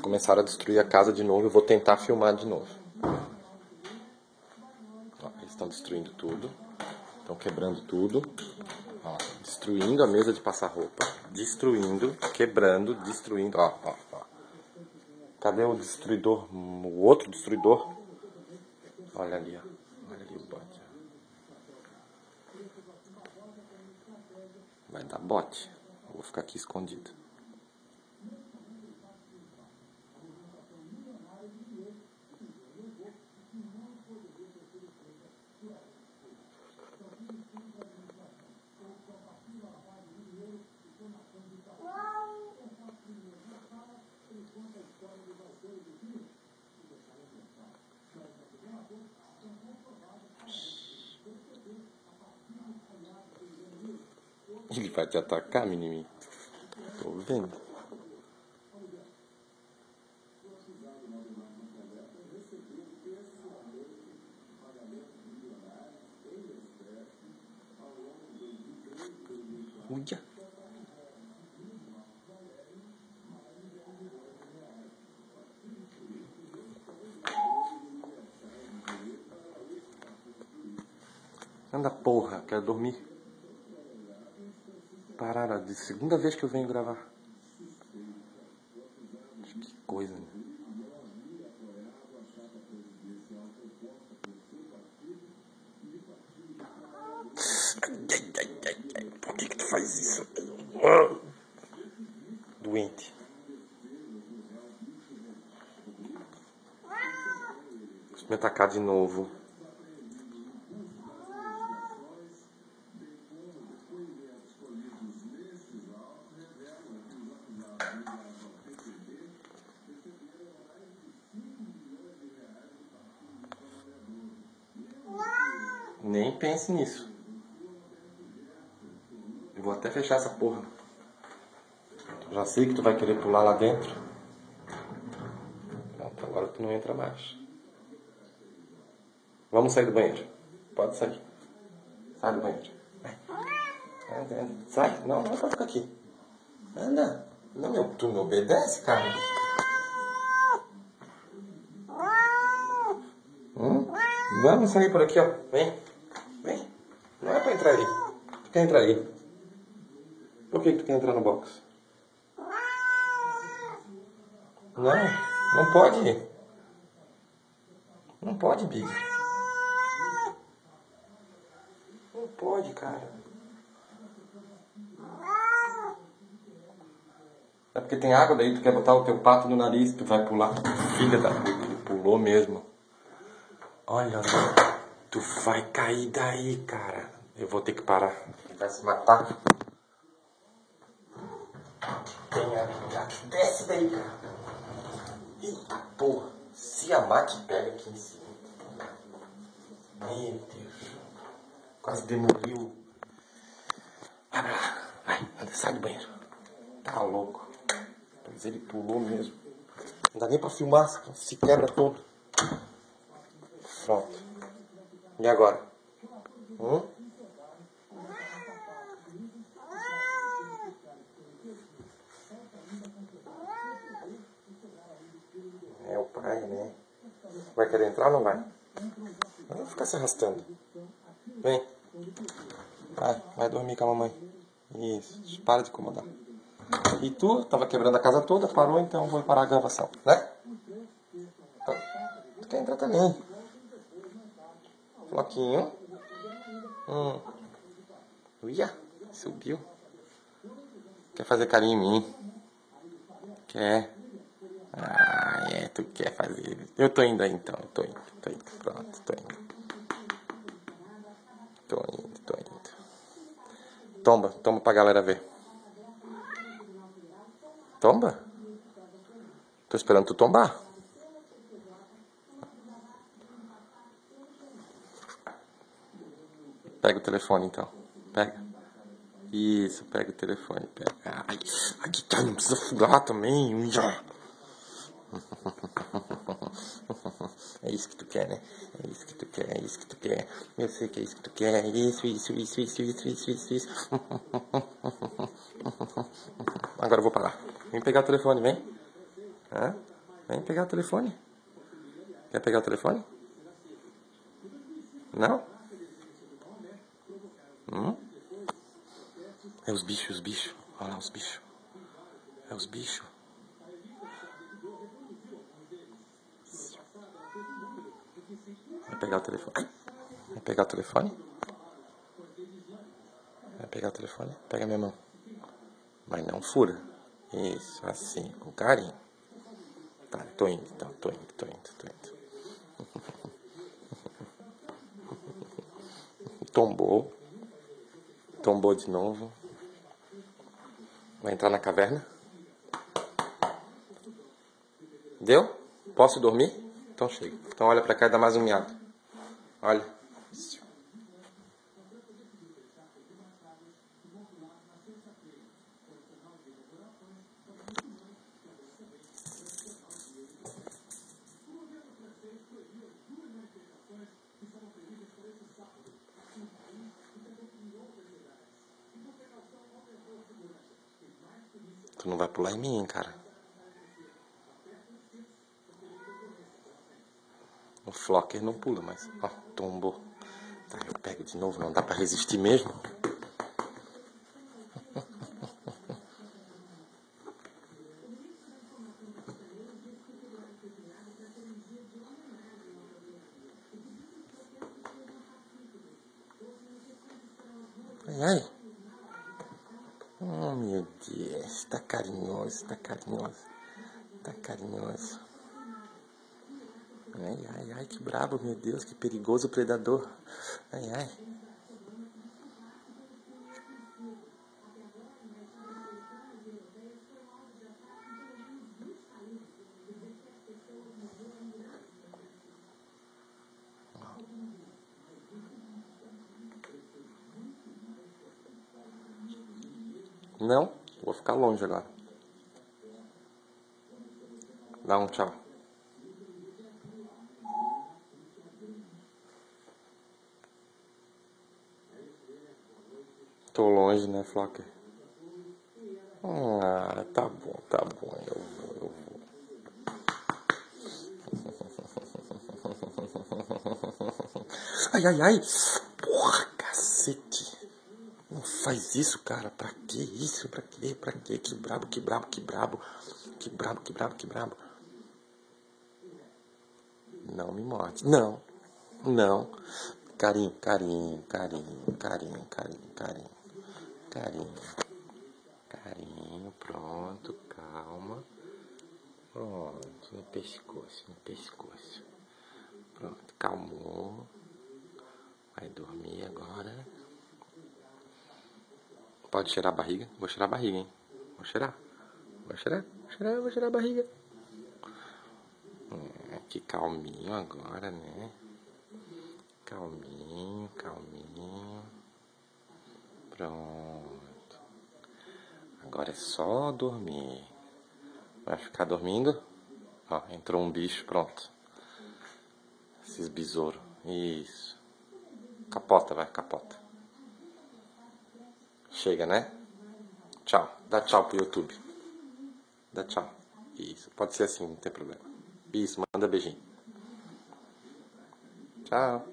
começaram a destruir a casa de novo. Eu vou tentar filmar de novo. Ó, eles estão destruindo tudo. Estão quebrando tudo. Ó, destruindo a mesa de passar roupa. Destruindo, quebrando, destruindo. Ó, ó, ó. Cadê o destruidor? O outro destruidor? Olha ali, ó. Olha ali o bote. Vai dar bote. Eu vou ficar aqui escondido. Ele vai te atacar, menininho? Tô vendo. Uia. Anda, porra, quero dormir. Parada, de segunda vez que eu venho gravar. Que coisa, né? Por que tu faz isso? Doente. Deixa eu me atacar de novo. Nem pense nisso. Eu vou até fechar essa porra. Já sei que tu vai querer pular lá dentro. Pronto, agora tu não entra mais. Vamos sair do banheiro. Pode sair. Sai do banheiro. Anda, anda. Sai. Não, não é pra ficar aqui. Anda. Não, tu me obedece, cara. Vamos sair por aqui, ó. Vem. Vem. Não é pra entrar aí. Tu quer entrar aí? Por que tu quer entrar no box? Não pode. Não pode, Big. Não pode, cara. É porque tem água, daí tu quer botar o teu pato no nariz, tu vai pular. Filha da puta, ele pulou mesmo. Olha, tu vai cair daí, cara. Eu vou ter que parar. Ele vai se matar. Tem a... Desce daí, cara. Eita porra. Se a Mac pega aqui em cima. Meu Deus. Quase demoliu. Vai pra lá. Vai, sai do banheiro. Tá louco. Mas ele pulou mesmo. Não dá nem pra filmar, se quebra todo. Pronto. E agora? É o pai, né? Vai querer entrar ou não vai? Não vai ficar se arrastando. Vem. Vai dormir com a mamãe. Isso, para de incomodar. E tu tava quebrando a casa toda, parou, então vou parar a gravação, né? Tu quer entrar também. Floquinho. Uia, subiu. Quer fazer carinho em mim? Quer? Ah, é, tu quer fazer. Eu tô indo aí então, tô indo. Pronto, tô indo. Tomba pra galera ver. Tomba? Tô esperando tu tombar. Pega o telefone então. Pega. Isso, pega o telefone. Pega. Ai, aqui tá, não precisa furar também. É isso que tu quer, né? É isso que tu quer, é isso que tu quer. Eu sei que é isso que tu quer. Isso. Agora eu vou parar. Vem pegar o telefone, vem. Vem pegar o telefone. Quer pegar o telefone? Não? É os bichos, os bichos. Olha lá os bichos. É os bichos. Vai pegar o telefone. Vai pegar o telefone? Vai pegar o telefone? Pega a minha mão. Mas não fura. Isso, assim, com carinho. Tá, tô indo, então, tô indo. Tombou. Tombou de novo. Vai entrar na caverna? Deu? Posso dormir? Então chega. Então olha pra cá e dá mais um miado. Olha. Tu não vai pular em mim, cara. O Flocker não pula, mas... Ó, tombou. Tá, eu pego de novo. Não dá pra resistir mesmo? Ai, ai. Oh, meu Deus. Tá carinhoso, tá carinhoso. Tá carinhoso. Ai, ai, ai, que brabo, meu Deus. Que perigoso predador. Ai, ai. Não, vou ficar longe agora. Dá um tchau. Tô longe, né, Flocker? Ah, tá bom, eu vou. Ai, ai, ai. Porra, cacete. Não faz isso, cara. Pra que isso? Pra quê? Pra quê? Que brabo, que brabo, que brabo. Que brabo, que brabo, que brabo. Não me morde. Não. Não. Carinho, carinho, carinho, carinho, carinho, carinho. Carinho. Carinho, pronto, calma. Pronto, no pescoço, no pescoço. Pronto, calmou. Vai dormir agora. Pode cheirar a barriga? Vou cheirar a barriga, hein? Vou cheirar. Vou cheirar, vou cheirar, vou cheirar a barriga. Que calminho agora, né? Calminho, calminho. Pronto. Agora é só dormir. Vai ficar dormindo? Ó, entrou um bicho, pronto. Esses besouros. Isso. Capota, vai, capota. Chega, né? Tchau. Dá tchau pro YouTube. Dá tchau. Isso. Pode ser assim, não tem problema. Isso, manda beijinho. Tchau.